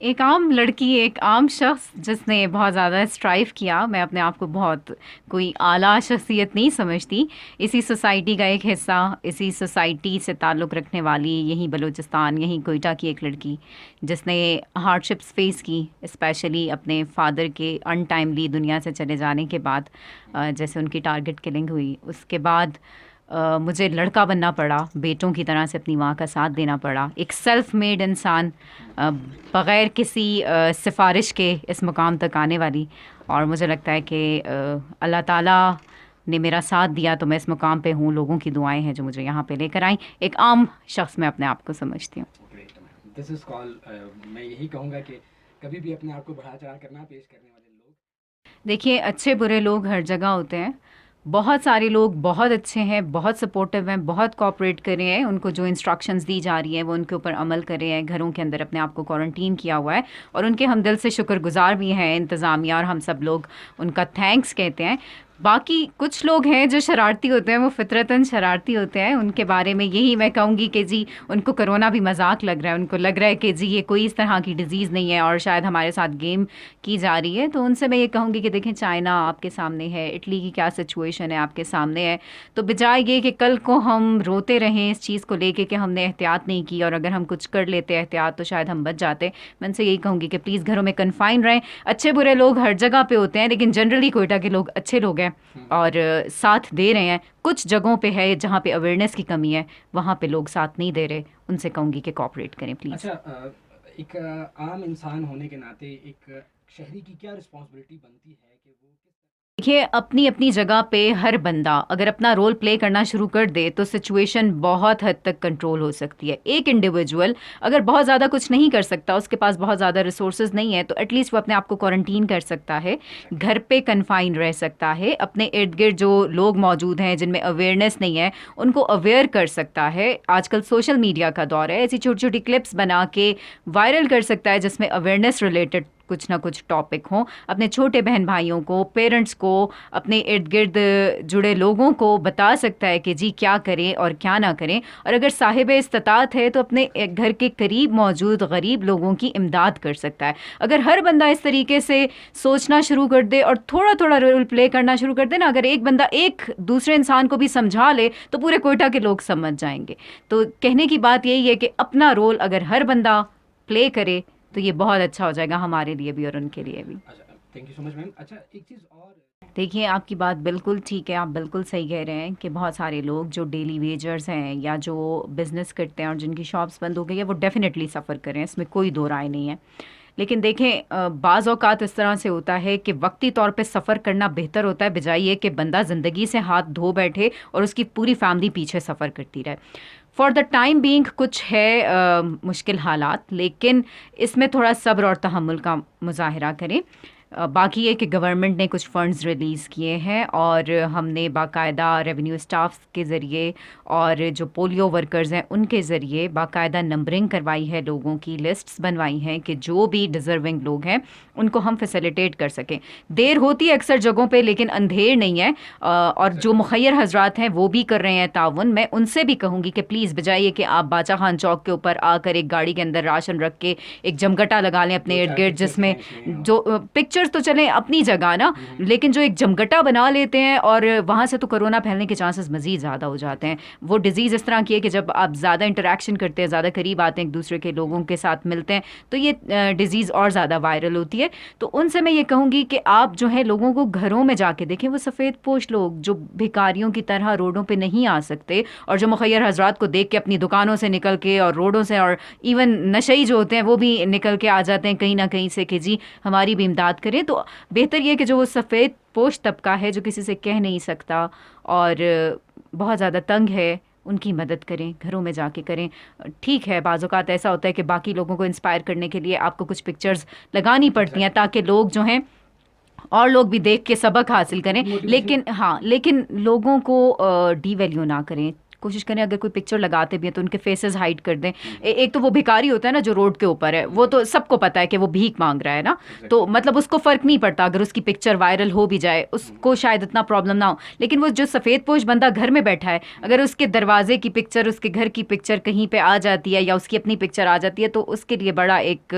एक आम लड़की, एक आम शख्स जिसने बहुत ज़्यादा स्ट्राइव किया। मैं अपने आप को बहुत कोई आला शख्सियत नहीं समझती। इसी सोसाइटी का एक हिस्सा, इसी सोसाइटी से ताल्लुक़ रखने वाली, यहीं बलूचिस्तान, यहीं कोयटा की एक लड़की जिसने हार्डशिप्स फेस की, स्पेशली अपने फादर के अनटाइमली दुनिया से चले जाने के बाद। जैसे उनकी टारगेट किलिंग हुई, उसके बाद मुझे लड़का बनना पड़ा, बेटों की तरह से अपनी माँ का साथ देना पड़ा। एक सेल्फ मेड इंसान, बग़ैर किसी सिफारिश के इस मुकाम तक आने वाली। और मुझे लगता है कि अल्लाह ताला ने मेरा साथ दिया तो मैं इस मुकाम पे हूँ। लोगों की दुआएं हैं जो मुझे यहाँ पे लेकर आई। एक आम शख्स मैं अपने आप को समझती हूँ। दिस इज कॉल, मैं यही कहूँगा कि कभी भी अपने आप को बढ़ा चढ़ा कर ना पेश करने वाले लोग। देखिए, अच्छे बुरे लोग हर जगह होते हैं। बहुत सारे लोग बहुत अच्छे हैं, बहुत सपोर्टिव हैं, बहुत कोऑपरेट कर रहे हैं। उनको जो इंस्ट्रक्शंस दी जा रही हैं वो उनके ऊपर अमल कर रहे हैं। घरों के अंदर अपने आप को क्वारंटीन किया हुआ है और उनके हम दिल से शुक्रगुजार भी हैं, इंतज़ामिया और हम सब लोग उनका थैंक्स कहते हैं। बाकी कुछ लोग हैं जो शरारती होते हैं, वो फितरतन शरारती होते हैं। उनके बारे में यही मैं कहूँगी कि जी, उनको कोरोना भी मजाक लग रहा है। उनको लग रहा है कि जी ये कोई इस तरह की डिज़ीज़ नहीं है और शायद हमारे साथ गेम की जा रही है। तो उनसे मैं ये कहूँगी कि देखें, चाइना आपके सामने है, इटली की क्या सिचुएशन है आपके सामने है। तो बजाय ये कि कल को हम रोते रहें इस चीज़ को लेके कि हमने एहतियात नहीं की, और अगर हम कुछ कर लेते एहतियात तो शायद हम बच जाते। मैं उनसे यही कहूँगी कि प्लीज़ घरों में कन्फाइन रहें। अच्छे बुरे लोग हर जगह पे होते हैं, लेकिन जनरली कोयटा के लोग अच्छे लोग हैं और साथ दे रहे हैं। कुछ जगहों पे है जहाँ पे अवेयरनेस की कमी है, वहाँ पे लोग साथ नहीं दे रहे। उनसे कहूँगी कि कोऑपरेट करें प्लीज़। अच्छा, एक आम इंसान होने के नाते एक शहरी की क्या रिस्पॉन्सिबिलिटी बनती है कि वो किस देखिए, अपनी अपनी जगह पे हर बंदा अगर अपना रोल प्ले करना शुरू कर दे तो सिचुएशन बहुत हद तक कंट्रोल हो सकती है। एक इंडिविजुअल अगर बहुत ज़्यादा कुछ नहीं कर सकता, उसके पास बहुत ज़्यादा रिसोर्सेज नहीं है, तो एटलीस्ट वो अपने आप को क्वारंटीन कर सकता है, घर पे कन्फाइन रह सकता है। अपने इर्द गिर्द जो लोग मौजूद हैं जिनमें अवेयरनेस नहीं है, उनको अवेयर कर सकता है। आजकल सोशल मीडिया का दौर है, ऐसी छोटी छोटी क्लिप्स बना के वायरल कर सकता है जिसमें अवेयरनेस रिलेटेड कुछ ना कुछ टॉपिक हो। अपने छोटे बहन भाइयों को, पेरेंट्स को, अपने इर्द गिर्द जुड़े लोगों को बता सकता है कि जी क्या करें और क्या ना करें। और अगर साहिब इस्तात है तो अपने घर के करीब मौजूद गरीब लोगों की इमदाद कर सकता है। अगर हर बंदा इस तरीके से सोचना शुरू कर दे और थोड़ा थोड़ा रोल प्ले करना शुरू कर दे ना, अगर एक बंदा एक दूसरे इंसान को भी समझा ले तो पूरे कोयटा के लोग समझ जाएंगे। तो कहने की बात यही है कि अपना रोल अगर हर बंदा प्ले करे तो ये बहुत अच्छा हो जाएगा हमारे लिए भी और उनके लिए भी। अच्छा, thank you so much ma'am. अच्छा, एक चीज़ और। देखिए, आपकी बात बिल्कुल ठीक है। आप बिल्कुल सही कह रहे हैं कि बहुत सारे लोग जो डेली वेजर्स हैं या जो बिज़नेस करते हैं और जिनकी शॉप्स बंद हो गई है, वो डेफ़िनेटली सफ़र करें, इसमें कोई दो राय नहीं है। लेकिन देखें, बाज़ औक़ात इस तरह से होता है कि वक्ती तौर पे सफ़र करना बेहतर होता है, बजाय ये कि बंदा ज़िंदगी से हाथ धो बैठे और उसकी पूरी फैमिली पीछे सफ़र करती रहे। फॉर द टाइम बीइंग कुछ है मुश्किल हालात, लेकिन इसमें थोड़ा सब्र और तहम्मुल का मुज़ाहरा करें। बाकी ये कि गवर्नमेंट ने कुछ फ़ंड्स रिलीज़ किए हैं और हमने बाकायदा रेवेन्यू स्टाफ के ज़रिए और जो पोलियो वर्कर्स हैं उनके ज़रिए बाकायदा नंबरिंग करवाई है, लोगों की लिस्ट्स बनवाई हैं कि जो भी डिज़र्विंग लोग हैं उनको हम फैसिलिटेट कर सकें। देर होती है अक्सर जगहों पे, लेकिन अंधेर नहीं है। और जो मुखैर हजरात हैं वो भी कर रहे हैं ताउन। मैं उनसे भी कहूँगी कि प्लीज़, बजाय कि आप बाचा खान चौक के ऊपर आकर एक गाड़ी के अंदर राशन रख के एक जमघटा लगा लें अपने इर्द गिर्द, जिसमें जो पिक्चर्स तो चलें अपनी जगह ना, लेकिन जो एक जमघटा बना लेते हैं और वहाँ से तो कोरोना फैलने के चांसेस मज़ीद ज़्यादा हो जाते हैं। वो डिज़ीज़ इस तरह की है कि जब आप ज़्यादा इंटरेक्शन करते हैं, ज़्यादा करीब आते हैं एक दूसरे के लोगों के साथ मिलते हैं, तो ये डिज़ीज़ और ज़्यादा वायरल होती है। तो उनसे मैं ये कहूँगी कि आप जो है लोगों को घरों में जाके देखें। वो सफ़ेद पोश लोग जो भिखारियों की तरह रोडों पे नहीं आ सकते और जो मुखैर हजरात को देख के अपनी दुकानों से निकल के और रोडों से, और इवन नशई जो होते हैं वो भी निकल के आ जाते हैं कहीं ना कहीं से कि जी हमारी भी इमदाद करें। तो बेहतर ये कि जो वो सफ़ेद पोश तबका है जो किसी से कह नहीं सकता और बहुत ज़्यादा तंग है, उनकी मदद करें, घरों में जाके करें। ठीक है, बाज़ औक़ात ऐसा होता है कि बाकी लोगों को इंस्पायर करने के लिए आपको कुछ पिक्चर्स लगानी पड़ती हैं ताकि लोग जो हैं और लोग भी देख के सबक हासिल करें। लेकिन हाँ, लेकिन लोगों को डी वैल्यू ना करें। कोशिश करें अगर कोई पिक्चर लगाते भी हैं तो उनके फेसेस हाइड कर दें। एक तो वो भिखारी होता है ना जो रोड के ऊपर है, वो तो सबको पता है कि वो भीख मांग रहा है ना, तो मतलब उसको फ़र्क नहीं पड़ता अगर उसकी पिक्चर वायरल हो भी जाए, उसको शायद इतना प्रॉब्लम ना हो। लेकिन वो जो सफ़ेद पोश बंदा घर में बैठा है, अगर उसके दरवाजे की पिक्चर, उसके घर की पिक्चर कहीं पे आ जाती है या उसकी अपनी पिक्चर आ जाती है तो उसके लिए बड़ा एक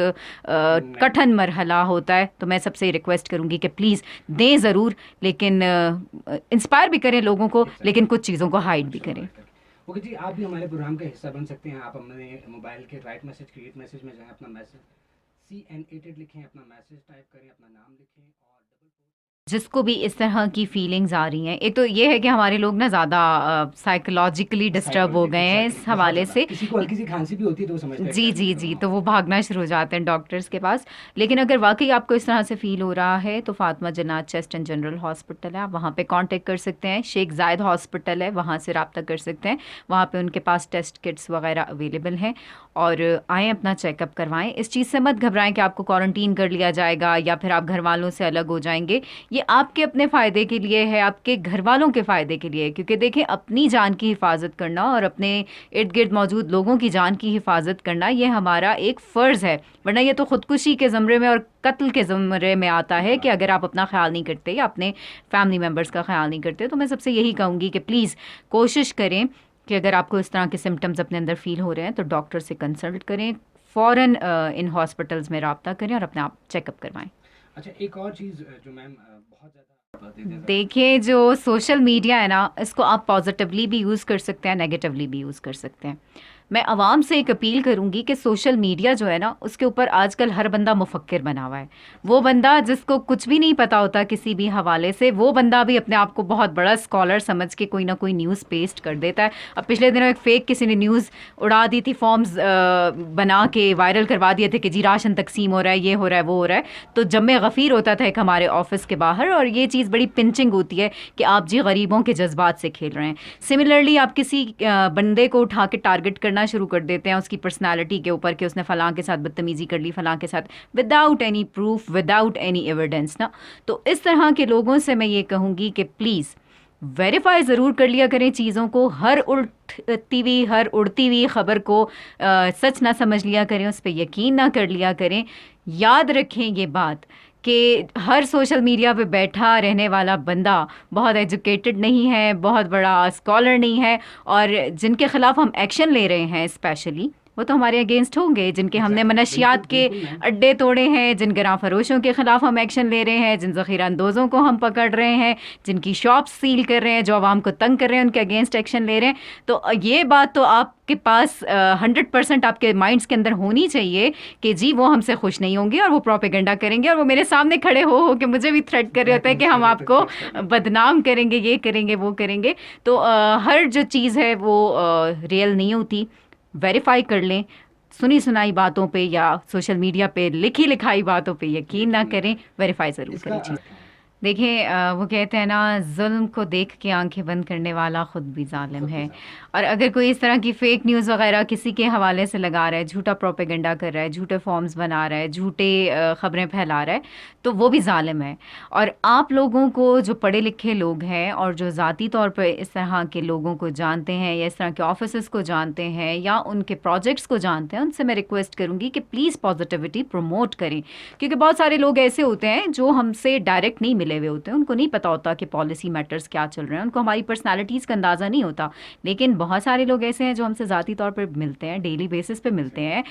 कठिन मरहला होता है। तो मैं सबसे रिक्वेस्ट करूंगी कि प्लीज़ दें ज़रूर, लेकिन इंस्पायर भी करें लोगों को, लेकिन कुछ चीज़ों को हाइड भी करें। ओके जी, आप भी हमारे प्रोग्राम का हिस्सा बन सकते हैं। आप अपने मोबाइल के राइट मैसेज क्रिएट मैसेज में जाएं, अपना मैसेज CN88 लिखें, अपना मैसेज टाइप करें, अपना नाम लिखें और जिसको भी इस तरह की फीलिंग्स आ रही हैं, एक तो ये है कि हमारे लोग ना ज़्यादा साइकोलॉजिकली डिस्टर्ब हो गए हैं इस हवाले से। किसी को हल्की सी खांसी भी होती है तो वो समझते हैं जी जी जी, तो वो भागना शुरू हो जाते हैं डॉक्टर्स के पास। लेकिन अगर वाकई आपको इस तरह से फ़ील हो रहा है तो फातिमा जन्नत चेस्ट एंड जनरल हॉस्पिटल है, आप वहाँ पे कांटेक्ट कर सकते हैं। शेख जायद हॉस्पिटल है, वहाँ से रब्ता कर सकते हैं। वहाँ पे उनके पास टेस्ट किट्स वगैरह अवेलेबल हैं। और आएँ, अपना चेकअप करवाएं। इस चीज़ से मत घबराएं कि आपको क्वारंटीन कर लिया जाएगा या फिर आप घर वालों से अलग हो जाएंगे। ये आपके अपने फ़ायदे के लिए है, आपके घर वालों के फ़ायदे के लिए है, क्योंकि देखें अपनी जान की हिफाजत करना और अपने इर्द गिर्द मौजूद लोगों की जान की हिफाजत करना ये हमारा एक फ़र्ज़ है। वरना ये तो ख़ुदकुशी के ज़मरे में और कत्ल के ज़मरे में आता है कि अगर आप अपना ख्याल नहीं करते या अपने फैमिली मेम्बर्स का ख्याल नहीं करते। तो मैं सबसे यही कहूँगी कि प्लीज़ कोशिश करें कि अगर आपको इस तरह के सिम्टम्स अपने अंदर फ़ील हो रहे हैं तो डॉक्टर से कंसल्ट करें, फ़ौरन इन हॉस्पिटल्स में रब्ता करें और अपने आप चेकअप करवाएं। अच्छा, एक और चीज़ जो मैम बहुत ज़्यादा देखिए, जो सोशल मीडिया है ना, इसको आप पॉजिटिवली भी यूज़ कर सकते हैं, नेगेटिवली भी यूज़ कर सकते हैं। मैं आवाम से एक अपील करूंगी कि सोशल मीडिया जो है ना, उसके ऊपर आजकल हर बंदा मुफक्किर बना हुआ है। वो बंदा जिसको कुछ भी नहीं पता होता किसी भी हवाले से, वो बंदा भी अपने आप को बहुत बड़ा स्कॉलर समझ के कोई ना कोई न्यूज़ पेस्ट कर देता है। अब पिछले दिनों एक फ़ेक किसी ने न्यूज़ उड़ा दी थी, फॉर्म्स बना के वायरल करवा दिए थे कि जी राशन तकसीम हो रहा है, ये हो रहा है, वो हो रहा है। तो जम्मे गफ़ीर होता था एक हमारे ऑफिस के बाहर, और ये चीज़ बड़ी पिंचिंग होती है कि आप जी गरीबों के जज्बात से खेल रहे हैं। सिमिलरली आप किसी बंदे को उठा के टारगेट करना शुरू कर देते हैं उसकी पर्सनालिटी के ऊपर कि उसने फलां के साथ बदतमीजी कर ली, फलां के साथ, without any proof, without any evidence ना। तो इस तरह के लोगों से मैं ये कहूँगी कि प्लीज़ वेरीफाई ज़रूर कर लिया करें चीज़ों को। हर उड़ती हुई, हर उड़ती हुई ख़बर को सच ना समझ लिया करें, उस पर यकीन ना कर लिया करें। याद रखें ये बात कि हर सोशल मीडिया पे बैठा रहने वाला बंदा बहुत एजुकेटेड नहीं है, बहुत बड़ा स्कॉलर नहीं है, और जिनके ख़िलाफ़ हम एक्शन ले रहे हैं स्पेशली वो तो हमारे अगेंस्ट होंगे। जिनके हमने मनशियात के अड्डे तोड़े हैं, जिन गरां फरोशों के ख़िलाफ़ हम एक्शन ले रहे हैं, जिन ज़ख़ीरा अंदोज़ों को हम पकड़ रहे हैं, जिनकी शॉप्स सील कर रहे हैं, जो आवाम को तंग कर रहे हैं, उनके अगेंस्ट एक्शन ले रहे हैं। तो ये बात तो आपके पास 100% आपके माइंड्स के अंदर होनी चाहिए कि जी वो हमसे खुश नहीं होंगे और वो प्रोपेगेंडा करेंगे, और वो मेरे सामने खड़े हो के मुझे भी थ्रेट कर रहे होते हैं कि हम आपको बदनाम करेंगे, ये करेंगे, वो करेंगे। तो हर जो चीज़ है वो रियल नहीं होती। वेरीफाई कर लें। सुनी सुनाई बातों पे या सोशल मीडिया पे लिखी लिखाई बातों पे यकीन ना करें, वेरीफाई ज़रूर करें चीज़। देखिए, वो कहते हैं ना, जुल्म को देख के आंखें बंद करने वाला ख़ुद भी जालिम है। और अगर कोई इस तरह की फ़ेक न्यूज़ वगैरह किसी के हवाले से लगा रहा है, झूठा प्रोपेगेंडा कर रहा है, झूठे फॉर्म्स बना रहा है, झूठे ख़बरें फैला रहा है, तो वो भी जालिम है। और आप लोगों को, जो पढ़े लिखे लोग हैं और जो ज़ाती तौर पर इस तरह के लोगों को जानते हैं या इस तरह के ऑफिसर्स को जानते हैं या उनके प्रोजेक्ट्स को जानते हैं, उनसे मैं रिक्वेस्ट करूँगी कि प्लीज़ पॉजिटिविटी प्रमोट करें। क्योंकि बहुत सारे लोग ऐसे होते हैं जो हमसे डायरेक्ट नहीं मिले हुए होते हैं, उनको नहीं पता होता कि पॉलिसी मैटर्स क्या चल रहे हैं, उनको हमारी पर्सनालिटीज़ का अंदाज़ा नहीं होता। लेकिन बहुत सारे लोग ऐसे हैं जो हमसे ज़ाती तौर पर मिलते हैं, डेली बेसिस पे मिलते हैं,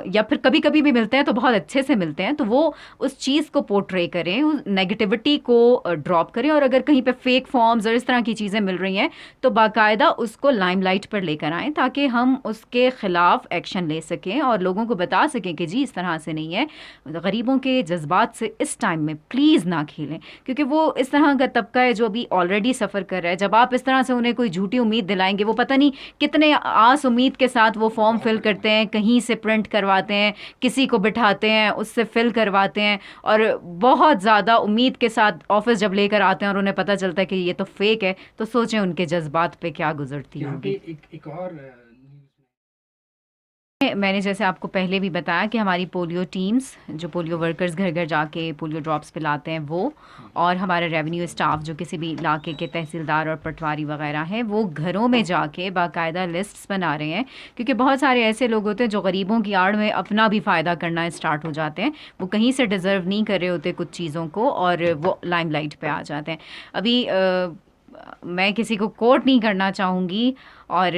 या फिर कभी कभी भी मिलते हैं तो बहुत अच्छे से मिलते हैं। तो वो उस चीज़ को पोर्ट्रे करें, उस नेगेटिविटी को ड्रॉप करें, और अगर कहीं पे फेक फॉर्म्स और इस तरह की चीज़ें मिल रही हैं तो बाकायदा उसको लाइमलाइट पर लेकर आएँ, ताकि हम उसके ख़िलाफ़ एक्शन ले सकें और लोगों को बता सकें कि जी इस तरह से नहीं है। गरीबों के जज्बात से इस टाइम में प्लीज़ ना खेलें, क्योंकि वो इस तरह का तबका है जो अभी ऑलरेडी सफ़र कर रहा है। जब आप इस तरह से उन्हें कोई झूठी उम्मीद दिलाएंगे, वो पता नहीं कितने आस उम्मीद के साथ वो फॉर्म फिल करते हैं, कहीं से प्रिंट करवाते हैं, किसी को बिठाते हैं, उससे फिल करवाते हैं, और बहुत ज़्यादा उम्मीद के साथ ऑफिस जब लेकर आते हैं और उन्हें पता चलता है कि ये तो फेक है, तो सोचें उनके जज्बात पे क्या गुजरती होगी। एक और मैंने जैसे आपको पहले भी बताया कि हमारी पोलियो टीम्स, जो पोलियो वर्कर्स घर घर जाके पोलियो ड्रॉप्स पिलाते हैं वो, और हमारा रेवेन्यू स्टाफ जो किसी भी इलाके के तहसीलदार और पटवारी वगैरह हैं, वो घरों में जाके बाकायदा लिस्ट्स बना रहे हैं। क्योंकि बहुत सारे ऐसे लोग होते हैं जो गरीबों की आड़ में अपना भी फ़ायदा करना स्टार्ट हो जाते हैं। वो कहीं से डिज़र्व नहीं कर रहे होते कुछ चीज़ों को, और वो लाइमलाइट पे आ जाते हैं। अभी मैं किसी को कोट नहीं करना चाहूँगी, और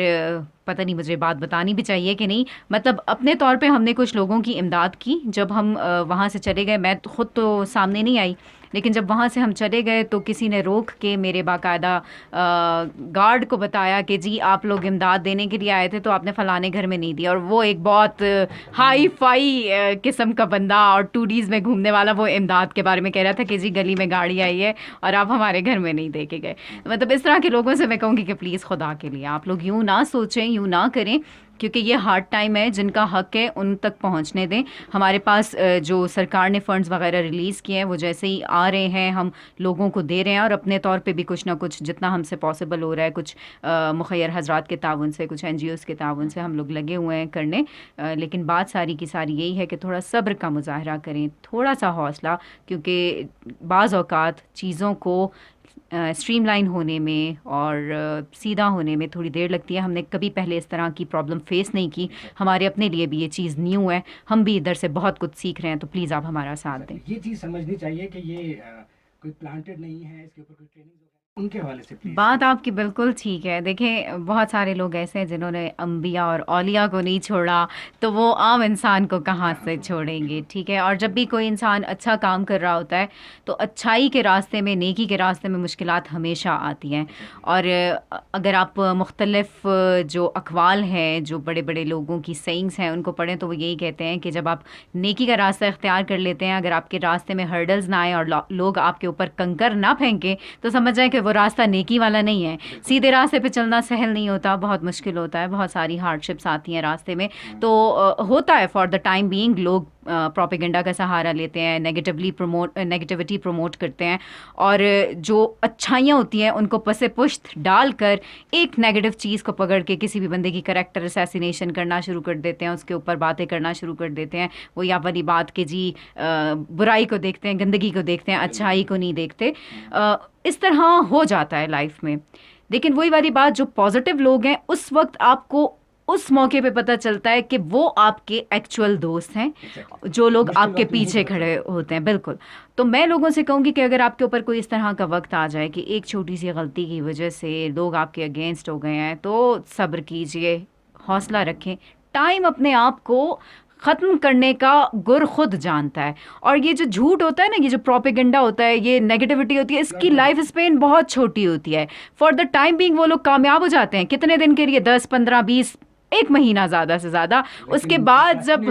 पता नहीं मुझे बात बतानी भी चाहिए कि नहीं। मतलब अपने तौर पे हमने कुछ लोगों की इमदाद की। जब हम वहाँ से चले गए, मैं खुद तो सामने नहीं आई, लेकिन जब वहाँ से हम चले गए तो किसी ने रोक के मेरे बाकायदा गार्ड को बताया कि जी आप लोग इमदाद देने के लिए आए थे तो आपने फ़लाने घर में नहीं दिया। और वो एक बहुत हाई फाई किस्म का बंदा और टूडीज़ में घूमने वाला, वो इमदाद के बारे में कह रहा था कि जी गली में गाड़ी आई है और आप हमारे घर में नहीं दे के गए। मतलब इस तरह के लोगों से मैं कहूँगी कि प्लीज़ खुदा के लिए आप लोग यूँ ना सोचें, यूँ ना करें, क्योंकि ये हार्ड टाइम है। जिनका हक है उन तक पहुंचने दें। हमारे पास जो सरकार ने फंड्स वगैरह रिलीज़ किए हैं वो जैसे ही आ रहे हैं हम लोगों को दे रहे हैं, और अपने तौर पे भी कुछ ना कुछ जितना हमसे पॉसिबल हो रहा है, कुछ मुखैर हजरात के ताउन से, कुछ एनजीओज़ के ताउन से हम लोग लगे हुए हैं करने। लेकिन बात सारी की सारी यही है कि थोड़ा सब्र का मुजाहरा करें, थोड़ा सा हौसला, क्योंकि बाज़ औक़ात चीज़ों को स्ट्रीमलाइन होने में और सीधा होने में थोड़ी देर लगती है। हमने कभी पहले इस तरह की प्रॉब्लम फेस नहीं की, हमारे अपने लिए भी ये चीज़ न्यू है। हम भी इधर से बहुत कुछ सीख रहे हैं, तो प्लीज़ आप हमारा साथ दें। ये चीज़ समझनी चाहिए कि ये कोई प्लांटेड नहीं है, इसके ऊपर कोई ट्रेनिंग उनके हवाले से प्लीज़। बात आपकी बिल्कुल ठीक है। देखें, बहुत सारे लोग ऐसे हैं जिन्होंने अंबिया और औलिया को नहीं छोड़ा, तो वो आम इंसान को कहाँ से छोड़ेंगे, ठीक है। और जब भी कोई इंसान अच्छा काम कर रहा होता है तो अच्छाई के रास्ते में, नेकी के रास्ते में मुश्किलात हमेशा आती हैं। और अगर आप मुख्तलिफ जो अक़वाल हैं, जो बड़े बड़े लोगों की सेइंग्स हैं, उनको पढ़ें तो वो यही कहते हैं कि जब आप नेकी का रास्ता इख्तियार कर लेते हैं, अगर आपके रास्ते में हर्डल्स ना आए और लोग आपके ऊपर कंकर ना फेंकें, तो समझ जाएं कि वो रास्ता नेकी वाला नहीं है। सीधे रास्ते पे चलना सहल नहीं होता, बहुत मुश्किल होता है, बहुत सारी हार्डशिप्स आती हैं रास्ते में। तो होता है फॉर द टाइम बीइंग, लोग प्रोपेगेंडा का सहारा लेते हैं, नेगेटिविटी प्रमोट करते हैं, और जो अच्छाइयाँ होती हैं उनको पसे पुश्त डालकर एक नेगेटिव चीज़ को पकड़ के किसी भी बंदे की करैक्टर असैसिनेशन करना शुरू कर देते हैं, उसके ऊपर बातें करना शुरू कर देते हैं। वो या वाली बात कि जी बुराई को देखते हैं, गंदगी को देखते हैं, अच्छाई को नहीं देखते। इस तरह हो जाता है लाइफ में। लेकिन वही वाली बात, जो पॉजिटिव लोग हैं उस वक्त आपको उस मौके पे पता चलता है कि वो आपके एक्चुअल दोस्त हैं, जो लोग आपके पीछे खड़े होते हैं। बिल्कुल। तो मैं लोगों से कहूँगी कि अगर आपके ऊपर कोई इस तरह का वक्त आ जाए कि एक छोटी सी गलती की वजह से लोग आपके अगेंस्ट हो गए हैं, तो सब्र कीजिए, हौसला रखें। टाइम अपने आप को ख़त्म करने का गुर खुद जानता है। और ये जो झूठ होता है ना, ये जो प्रोपेगेंडा होता है, ये नेगेटिविटी होती है, इसकी लाइफ स्पेन बहुत छोटी होती है। फॉर द टाइम बीइंग वो लोग कामयाब हो जाते हैं, कितने दिन के लिए, 10 15 20 एक महीना ज़्यादा से ज़्यादा। उसके बाद जब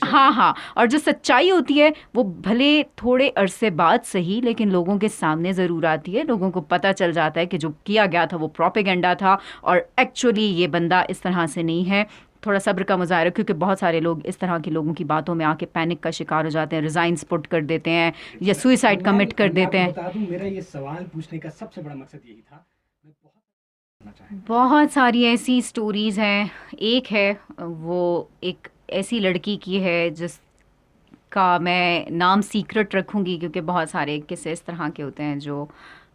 हाँ हाँ, और जो सच्चाई होती है वो भले थोड़े अरसे बाद सही, लेकिन लोगों के सामने ज़रूर आती है। लोगों को पता चल जाता है कि जो किया गया था वो प्रोपेगेंडा था, और एक्चुअली ये बंदा इस तरह से नहीं है। थोड़ा सब्र का मुजाहरा, क्योंकि बहुत सारे लोग इस तरह के लोगों की बातों में आके पैनिक का शिकार हो जाते हैं, रिजाइंस पुट कर देते हैं या सुइसाइड कमिट कर देते हैं। बता दूं, मेरा ये सवाल पूछने का सबसे बड़ा मकसद यही था। बहुत सारी ऐसी स्टोरीज़ हैं। एक है, वो एक ऐसी लड़की की है जिसका मैं नाम सीक्रेट रखूंगी, क्योंकि बहुत सारे किस्से इस तरह के होते हैं जो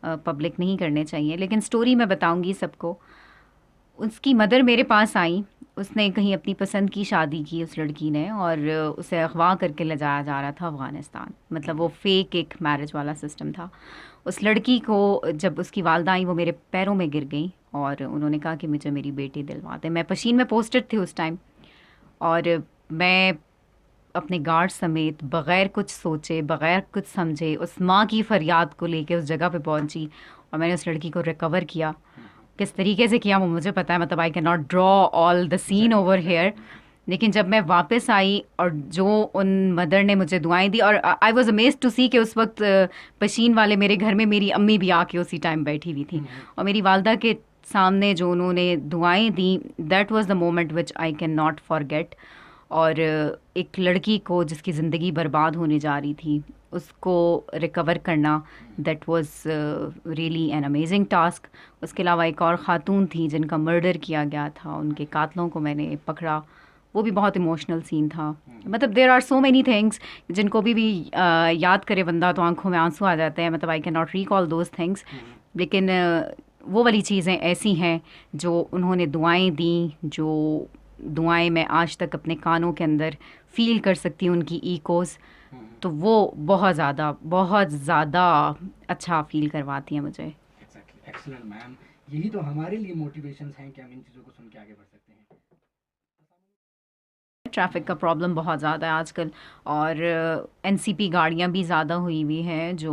पब्लिक नहीं करने चाहिए, लेकिन स्टोरी मैं बताऊंगी सबको। उसकी मदर मेरे पास आई। उसने कहीं अपनी पसंद की शादी की उस लड़की ने, और उसे अगवा करके ले जाया जा रहा था अफ़गानिस्तान। मतलब वो फेक एक मैरिज वाला सिस्टम था। उस लड़की को जब उसकी वालदा आई, वो मेरे पैरों में गिर गई और उन्होंने कहा कि मुझे मेरी बेटी दिलवा दे। मैं पशीन में पोस्टेड थी उस टाइम, और मैं अपने गार्ड समेत बग़ैर कुछ सोचे, बग़ैर कुछ समझे, उस माँ की फ़रियाद को लेके उस जगह पे पहुंची, और मैंने उस लड़की को रिकवर किया। किस तरीके से किया वो मुझे पता है, मतलब आई can not draw all the seen over here. लेकिन जब मैं वापस आई और जो उन मदर ने मुझे दुआएं दी, और आई वाज अमेज्ड टू सी कि उस वक्त पशीन वाले मेरे घर में मेरी अम्मी भी आके उसी टाइम बैठी हुई थी, और मेरी वालदा के सामने जो उन्होंने दुआएं दी, that was the moment which I can not forget. और एक लड़की को जिसकी ज़िंदगी बर्बाद होने जा रही थी, उसको रिकवर करना, that was really an amazing task. उसके अलावा एक और ख़ातून थी जिनका मर्डर किया गया था, उनके कातलों को मैंने पकड़ा, वो भी बहुत इमोशनल सीन था। मतलब there are so many things जिनको भी याद करे बंदा तो आंखों में आंसू आ जाते हैं। मतलब आई can not recall those things, लेकिन वो वाली चीज़ें ऐसी हैं जो उन्होंने दुआएं दी, जो दुआएं मैं आज तक अपने कानों के अंदर फील कर सकती हूँ उनकी इकोज़। तो वो बहुत ज़्यादा अच्छा फील करवाती हैं मुझे। Exactly, excellent ma'am. यही तो हमारे लिए मोटिवेशंस हैं कि हम इन चीज़ों को सुन के आगे बढ़ सकते हैं। ट्रैफिक का प्रॉब्लम बहुत ज़्यादा है आजकल, और एनसीपी गाड़ियाँ भी ज़्यादा हुई हुई हैं जो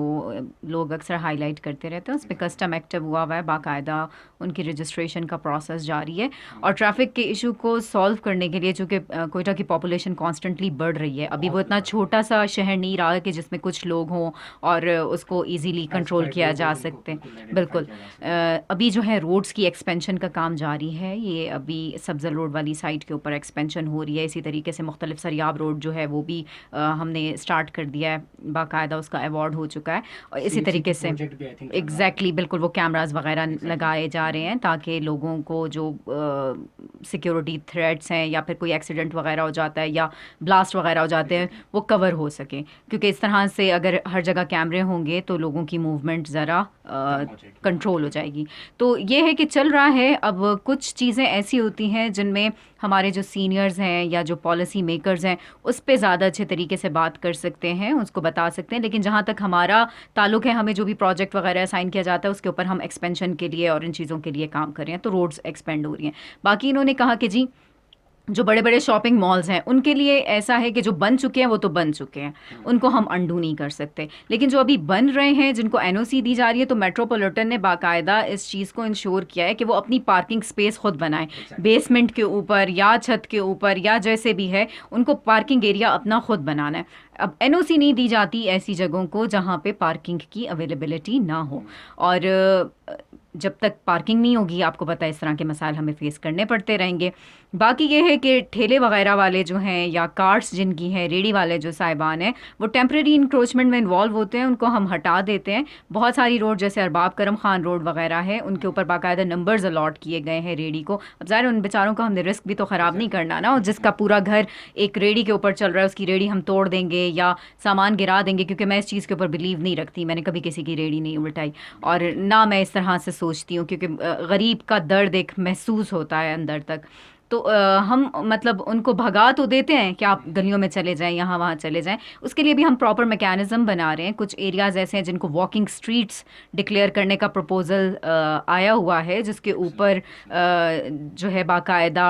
लोग अक्सर हाईलाइट करते रहते हैं। उस पर कस्टम एक्टिव हुआ हुआ है, बाकायदा उनकी रजिस्ट्रेशन का प्रोसेस जारी है। और ट्रैफिक के इशू को सॉल्व करने के लिए, चूँकि कोयटा की पॉपुलेशन कॉन्स्टेंटली बढ़ रही है, अभी वो इतना छोटा सा शहर नहीं रहा कि जिसमें कुछ लोग हों और उसको ईज़िली कंट्रोल किया जा सकते। बिल्कुल। अभी जो है रोड्स की एक्सपेंशन का काम जारी है। ये अभी सब्ज़ल रोड वाली साइड के ऊपर एक्सपेंशन हो रही है। इसी तरीके से मुख्तलिफ सरियाब रोड जो है वो भी हमने स्टार्ट कर दिया है, बाकायदा उसका अवार्ड हो चुका है। और इसी तरीके से एग्जैक्टली बिल्कुल वो कैमरास वगैरह लगाए जा रहे हैं ताकि लोगों को जो सिक्योरिटी थ्रेट्स हैं या फिर कोई एक्सीडेंट वगैरह हो जाता है या ब्लास्ट वगैरह हो जाते हैं वो कवर हो सके। क्योंकि इस तरह से अगर हर जगह कैमरे होंगे तो लोगों की मूवमेंट ज़रा कंट्रोल हो जाएगी। तो ये है कि चल रहा है। अब कुछ चीज़ें ऐसी होती हैं जिनमें हमारे जो सीनियर्स हैं या जो पॉलिसी मेकर्स हैं उस पे ज़्यादा अच्छे तरीके से बात कर सकते हैं, उसको बता सकते हैं। लेकिन जहाँ तक हमारा ताल्लुक है, हमें जो भी प्रोजेक्ट वगैरह असाइन किया जाता है उसके ऊपर हम एक्सपेंशन के लिए और इन चीज़ों के लिए काम कर रहे हैं। तो रोड्स एक्सपेंड हो रही हैं। बाकी इन्होंने कहा कि जी जो बड़े बड़े शॉपिंग मॉल्स हैं उनके लिए ऐसा है कि जो बन चुके हैं वो तो बन चुके हैं, उनको हम अंडू नहीं कर सकते। लेकिन जो अभी बन रहे हैं जिनको एनओसी दी जा रही है, तो मेट्रोपॉलिटन ने बाकायदा इस चीज़ को इंश्योर किया है कि वो अपनी पार्किंग स्पेस खुद बनाएं, बेसमेंट के ऊपर या छत के ऊपर या जैसे भी है, उनको पार्किंग एरिया अपना खुद बनाना है। अब एनओसी नहीं दी जाती ऐसी जगहों को जहाँ पे पार्किंग की अवेलेबिलिटी ना हो। और जब तक पार्किंग नहीं होगी, आपको पता है इस तरह के मसाइल हमें फेस करने पड़ते रहेंगे। बाकी ये है कि ठेले वगैरह वाले जो हैं या कार्ट्स जिनकी हैं, रेडी वाले जो साहिबान हैं, वो टेम्प्रेरी इंक्रोचमेंट में इन्वॉल्व होते हैं, उनको हम हटा देते हैं। बहुत सारी रोड जैसे अरबाब करम खान रोड वगैरह है, उनके ऊपर बाकायदा नंबर्स अलॉट किए गए हैं रेडी को। अब ज़ाहिर उन बेचारों को हमने रिस्क भी तो ख़राब नहीं करना ना, और जिसका पूरा घर एक रेडी के ऊपर चल रहा है उसकी रेडी हम तोड़ देंगे या सामान गिरा देंगे, क्योंकि मैं इस चीज़ के ऊपर बिलीव नहीं रखती। मैंने कभी किसी की रेडी नहीं उल्टाई और ना मैं इस तरह से सोचती हूँ, क्योंकि गरीब का दर्द एक महसूस होता है अंदर तक। तो हम मतलब उनको भगा तो देते हैं कि आप गलियों में चले जाएं, यहाँ वहाँ चले जाएं। उसके लिए भी हम प्रॉपर मैकेनिज्म बना रहे हैं। कुछ एरियाज़ ऐसे हैं जिनको वॉकिंग स्ट्रीट्स डिक्लेयर करने का प्रपोजल आया हुआ है, जिसके ऊपर जो है बाकायदा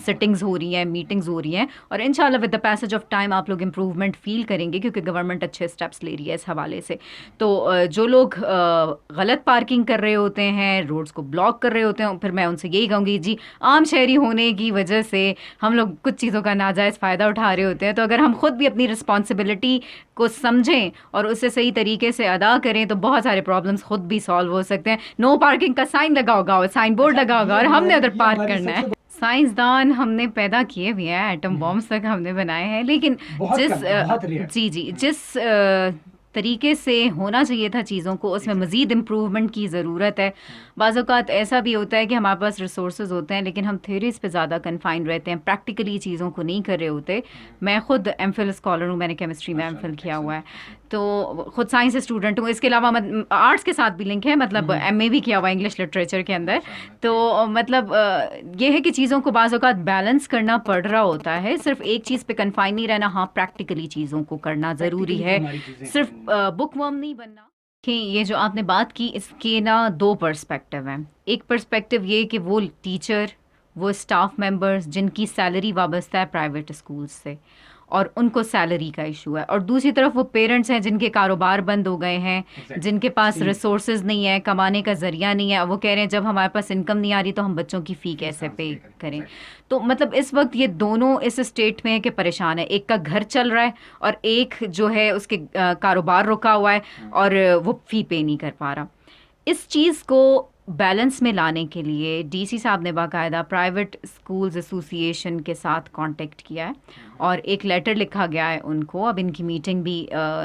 सिटिंग्स हो रही हैं, मीटिंग्स हो रही हैं, और इंशाल्लाह with the passage of time आप लोग इम्प्रूवमेंट फील करेंगे, क्योंकि गवर्नमेंट अच्छे स्टेप्स ले रही है इस हवाले से। तो जो लोग गलत पार्किंग कर रहे होते हैं, रोड्स को ब्लॉक कर रहे होते हैं, फिर मैं उनसे यही कहूँगी, जी आम शहरी होने की वजह से हम लोग कुछ चीज़ों का नाजायज़ फ़ायदा उठा रहे होते हैं। तो अगर हम खुद भी अपनी रिस्पॉन्सिबिलिटी को समझें और उसे सही तरीके से अदा करें तो बहुत सारे प्रॉब्लम्स खुद भी सॉल्व हो सकते हैं। नो पार्किंग का साइन लगा होगा, साइन बोर्ड लगा होगा और हमने उधर पार्क करना है। साइंसदान हमने पैदा किए भी हैं, एटम बॉम्ब्स तक हमने बनाए हैं, लेकिन जिस तरीके से होना चाहिए था चीज़ों को, उसमें मज़ीद इम्प्रूवमेंट की ज़रूरत है। बाज़ औक़ात ऐसा भी होता है कि हमारे पास रिसोर्सेज होते हैं लेकिन हम थ्योरीज़ पे ज़्यादा कन्फाइन रहते हैं, प्रैक्टिकली चीज़ों को नहीं कर रहे होते। मैं ख़ुद एमफिल स्कॉलर हूँ, मैंने केमिस्ट्री में एमफिल किया हुआ है, तो ख़ुद साइंस स्टूडेंट हूँ। इसके अलावा आर्ट्स के साथ भी लिंक है, मतलब एमए भी किया हुआ है इंग्लिश लिटरेचर के अंदर। तो मतलब ये है कि चीज़ों को बाज़ औक़ात बैलेंस करना पड़ रहा होता है, सिर्फ एक चीज़ पे कन्फाइन नहीं रहना। हाँ, प्रैक्टिकली चीज़ों को करना ज़रूरी है, सिर्फ बुकवर्म नहीं बनना। कि ये जो आपने बात की, इसके ना दो पर्सपेक्टिव हैं। एक पर्सपेक्टिव ये कि वो टीचर, वो स्टाफ मेंबर्स जिनकी सैलरी वाबस्ता है प्राइवेट स्कूल्स से और उनको सैलरी का इशू है, और दूसरी तरफ वो पेरेंट्स हैं जिनके कारोबार बंद हो गए हैं, जिनके पास रिसोर्सेज नहीं है, कमाने का ज़रिया नहीं है। वो कह रहे हैं जब हमारे पास इनकम नहीं आ रही तो हम बच्चों की फ़ी कैसे पे करें। तो मतलब इस वक्त ये दोनों इस स्टेट में है कि परेशान है। एक का घर चल रहा है और एक जो है उसके कारोबार रुका हुआ है और वो फ़ी पे नहीं कर पा रहा। इस चीज़ को बैलेंस में लाने के लिए डीसी साहब ने बाकायदा प्राइवेट स्कूल्स एसोसिएशन के साथ कांटेक्ट किया है और एक लेटर लिखा गया है उनको। अब इनकी मीटिंग भी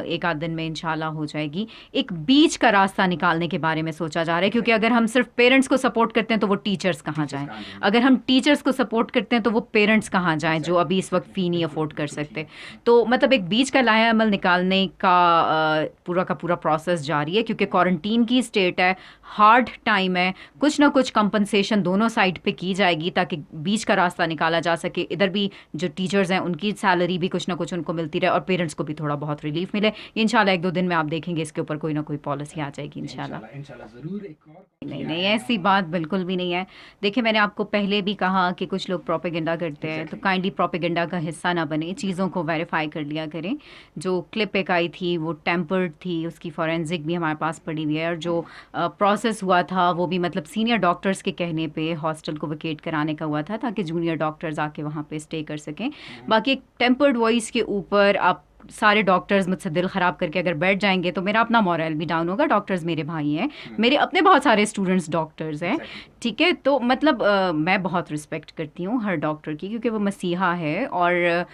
एक आध दिन में इंशाल्लाह हो जाएगी। एक बीच का रास्ता निकालने के बारे में सोचा जा रहा है, क्योंकि अगर हम सिर्फ पेरेंट्स को सपोर्ट करते हैं तो वो टीचर्स कहाँ जाएं, अगर हम टीचर्स को सपोर्ट करते हैं तो वो पेरेंट्स कहाँ जाएं जो अभी इस वक्त फ़ी नहीं अफोर्ड कर सकते। तो मतलब एक बीच का लाया अमल निकालने का पूरा प्रोसेस जारी है, क्योंकि क्वारंटीन की स्टेट है, हार्ड टाइम है, कुछ ना कुछ कंपनसेशन दोनों साइड पे की जाएगी ताकि बीच का रास्ता निकाला जा सके। इधर भी जो टीचर्स हैं उनकी सैलरी भी कुछ ना कुछ उनको मिलती रहे और पेरेंट्स को भी थोड़ा बहुत रिलीफ मिले। इंशाल्लाह 1-2 दिन में आप देखेंगे इसके ऊपर कोई ना कोई पॉलिसी आ जाएगी इंशाल्लाह। इंशाल्लाह ज़रूर। एक और नहीं नहीं, ऐसी बात बिल्कुल भी नहीं है। देखिए, मैंने आपको पहले भी कहा कि कुछ लोग प्रोपेगेंडा करते हैं, तो काइंडली प्रोपेगेंडा का हिस्सा ना बने, चीज़ों को वेरीफाई कर लिया करें। जो क्लिप एक आई थी वो टेम्पर्ड थी, उसकी फॉरेंसिक भी हमारे पास पड़ी हुई है, और जो प्रोसेस हुआ था वो भी मतलब सीनियर डॉक्टर्स के कहने पे हॉस्टल को वेकेट कराने का हुआ था ताकि जूनियर डॉक्टर्स आके वहाँ पे स्टे कर सकें। बाकी एक टेम्पर्ड वॉइस के ऊपर आप सारे डॉक्टर्स मुझसे दिल ख़राब करके अगर बैठ जाएंगे तो मेरा अपना मॉरल भी डाउन होगा। डॉक्टर्स मेरे भाई हैं, मेरे अपने बहुत सारे स्टूडेंट्स डॉक्टर्स हैं, ठीक है। तो मतलब मैं बहुत रिस्पेक्ट करती हूँ हर डॉक्टर की, क्योंकि वो मसीहा है, और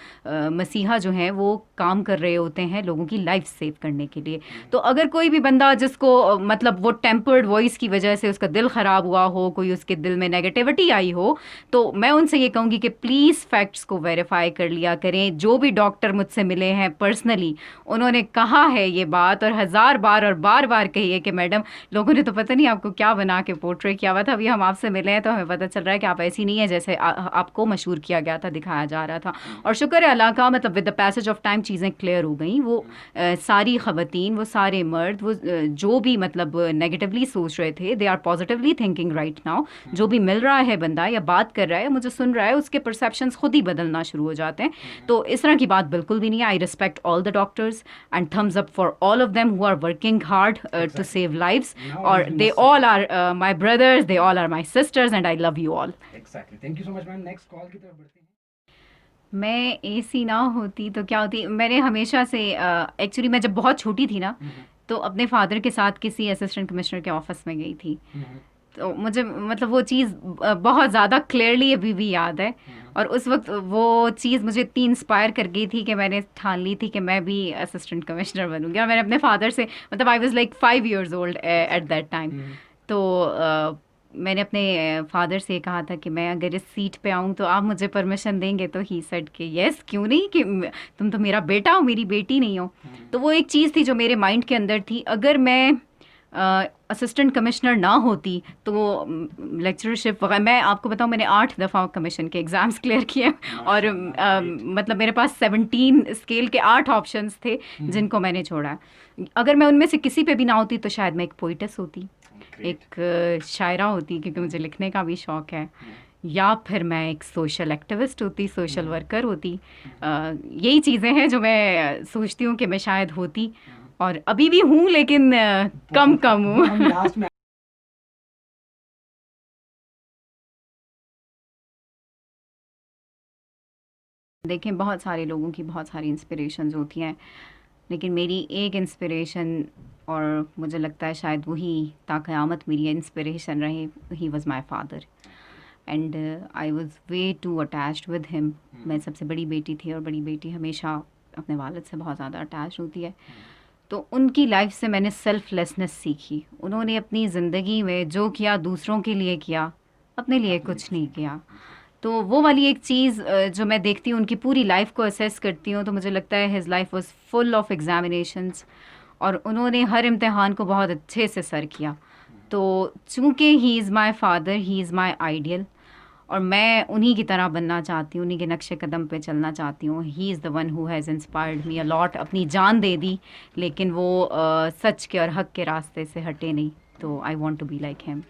मसीहा जो है वो काम कर रहे होते हैं लोगों की लाइफ सेव करने के लिए। तो अगर कोई भी बंदा जिसको मतलब वो टेम्पर्ड वॉइस की वजह से उसका दिल ख़राब हुआ हो, कोई उसके दिल में नेगेटिविटी आई हो, तो मैं उनसे ये कहूँगी कि प्लीज़ फैक्ट्स को वेरीफाई कर लिया करें। जो भी डॉक्टर मुझसे मिले हैं पर्सनली, उन्होंने कहा है ये बात, और 1000 बार और बार बार कही है कि मैडम, लोगों ने तो पता नहीं आपको क्या बना के पोर्ट्रे किया हुआ था, अभी हम आपसे मिले हैं तो हमें पता चल रहा है कि आप ऐसी नहीं है जैसे आपको मशहूर किया गया था, दिखाया जा रहा था। और शुक्र है अल्लाह का, मतलब with the passage of time चीज़ें क्लियर हो गई। वो सारी ख़वातीन, वो सारे मर्द, वो जो भी मतलब नेगेटिवली सोच रहे थे, they are positively thinking right now. जो भी मिल रहा है बंदा या बात कर रहा है, मुझे सुन रहा है, उसके परसेप्शंस खुद ही बदलना शुरू हो जाते हैं। तो इस तरह की बात बिल्कुल भी नहीं है। I respect all the doctors and thumbs up for all of them who are working hard to save lives, or they all are my brothers, they all are my sisters, and I love you all. Exactly. Thank you so much, ma'am. Next call की तरफ बढ़ते हैं। मैं AC ना होती तो क्या होती। मैंने हमेशा से एक्चुअली मैं जब बहुत छोटी थी ना, तो अपने फादर के साथ किसी असिस्टेंट कमिश्नर के ऑफिस में गई थी। तो मुझे मतलब वो चीज़ बहुत ज़्यादा क्लियरली अभी भी याद है, और उस वक्त वो चीज़ मुझे इतनी इंस्पायर कर गई थी कि मैंने ठान ली थी कि मैं भी असिस्टेंट कमिश्नर बनूंगी। और मैंने अपने फादर से, मतलब I was like 5 years old at that time, तो मैंने अपने फादर से कहा था कि मैं अगर इस सीट पे आऊँ तो आप मुझे परमिशन देंगे। तो ही सेड कि यस, क्यों नहीं, कि तुम तो मेरा बेटा हो, मेरी बेटी नहीं हो। तो वो एक चीज़ थी जो मेरे माइंड के अंदर थी। अगर मैं असिस्टेंट कमिश्नर ना होती तो लेक्चरशिप वगैरह, मैं आपको बताऊं, मैंने 8 दफ़ा कमीशन के एग्ज़ाम्स क्लियर किए, और मतलब मेरे पास 17 स्केल के 8 ऑप्शंस थे जिनको मैंने छोड़ा। अगर मैं उनमें से किसी पे भी ना होती तो शायद मैं एक पोइटस होती, एक शायरा होती, क्योंकि मुझे लिखने का भी शौक़ है, या फिर मैं एक सोशल एक्टिविस्ट होती, सोशल वर्कर होती। यही चीज़ें हैं जो मैं सोचती हूँ कि मैं शायद होती, और अभी भी हूँ, लेकिन कम हूँ। लास्ट में देखें, बहुत सारे लोगों की बहुत सारी इंस्पिरेशंस होती हैं, लेकिन मेरी एक इंस्पिरेशन, और मुझे लगता है शायद वही ताक़यामत मेरी इंस्पिरेशन रहे, he was my father, and I was way to attached with him. मैं सबसे बड़ी बेटी थी, और बड़ी बेटी हमेशा अपने वालिद से बहुत ज़्यादा अटैच होती है। तो उनकी लाइफ से मैंने सेल्फलेसनेस सीखी। उन्होंने अपनी ज़िंदगी में जो किया दूसरों के लिए किया, अपने लिए कुछ नहीं किया। तो वो वाली एक चीज़ जो मैं देखती हूँ, उनकी पूरी लाइफ को असेस करती हूँ, तो मुझे लगता है his life was full of examinations, और उन्होंने हर इम्तिहान को बहुत अच्छे से सर किया। तो चूँकि he is my father, he is my ideal, और मैं उन्हीं की तरह बनना चाहती हूँ, उन्हीं के नक्शे कदम पे चलना चाहती हूँ। He is the one who has inspired me a lot. अपनी जान दे दी, लेकिन वो सच के और हक के रास्ते से हटे नहीं। तो I want to be like him.